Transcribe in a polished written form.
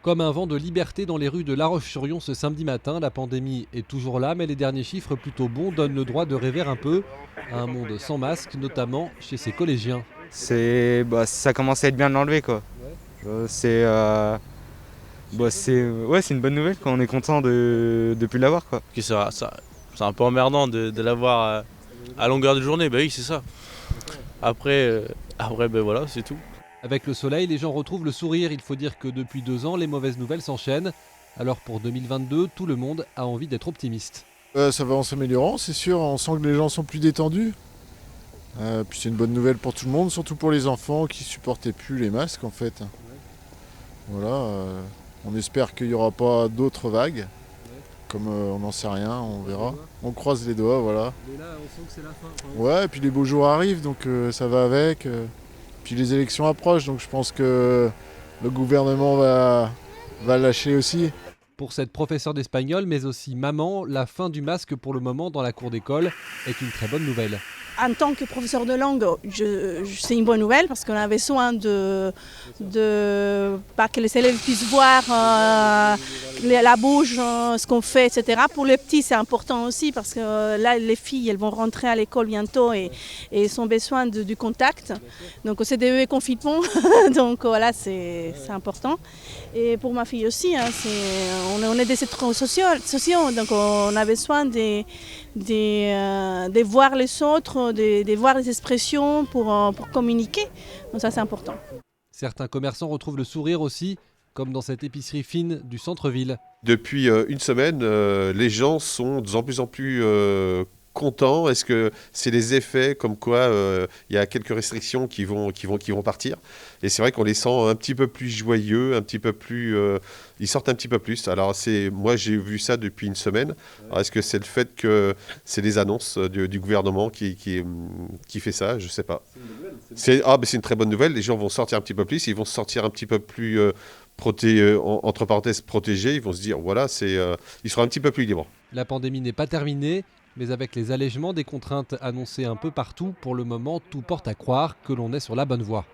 Comme un vent de liberté dans les rues de La Roche-sur-Yon ce samedi matin, la pandémie est toujours là, mais les derniers chiffres plutôt bons donnent le droit de rêver un peu à un monde sans masque, notamment chez ses collégiens. Ça commence à être bien de l'enlever quoi. C'est une bonne nouvelle quoi. On est content de plus l'avoir quoi. C'est un peu emmerdant de l'avoir à longueur de journée, bah oui c'est ça. Après ben voilà, c'est tout. Avec le soleil, les gens retrouvent le sourire. Il faut dire que depuis 2 ans, les mauvaises nouvelles s'enchaînent. Alors pour 2022, tout le monde a envie d'être optimiste. Ça va en s'améliorant, c'est sûr. On sent que les gens sont plus détendus. Puis c'est une bonne nouvelle pour tout le monde, surtout pour les enfants qui supportaient plus les masques en fait. Voilà. On espère qu'il n'y aura pas d'autres vagues. Comme on n'en sait rien, on verra. On croise les doigts, voilà. Mais là, on sent que c'est la fin. Ouais, et puis les beaux jours arrivent, donc ça va avec. Puis les élections approchent, donc je pense que le gouvernement va lâcher aussi. Pour cette professeure d'espagnol, mais aussi maman, la fin du masque pour le moment dans la cour d'école est une très bonne nouvelle. En tant que professeur de langue, c'est une bonne nouvelle parce qu'on avait besoin de que les élèves puissent voir la bouche, ce qu'on fait, etc. Pour les petits, c'est important aussi parce que là, les filles, elles vont rentrer à l'école bientôt et elles ont besoin du contact. Donc, c'est des confinements, donc voilà, c'est important. Et pour ma fille aussi, hein, on est des êtres sociaux, donc on a besoin de voir les autres, de voir les expressions pour communiquer. Donc ça, c'est important. Certains commerçants retrouvent le sourire aussi, comme dans cette épicerie fine du centre-ville. Depuis une semaine, les gens sont de plus en plus contents. Est-ce que c'est les effets comme quoi il y a quelques restrictions qui vont partir? Et c'est vrai qu'on les sent un petit peu plus joyeux, un petit peu plus... ils sortent un petit peu plus. Alors moi j'ai vu ça depuis une semaine. Alors, est-ce que c'est le fait que c'est les annonces du gouvernement qui fait ça? Je sais pas. C'est une très bonne nouvelle. Les gens vont sortir un petit peu plus. Ils vont sortir un petit peu plus... entre parenthèses protégés, ils vont se dire voilà, ils seront un petit peu plus libres. La pandémie n'est pas terminée, mais avec les allègements des contraintes annoncées un peu partout, pour le moment, tout porte à croire que l'on est sur la bonne voie.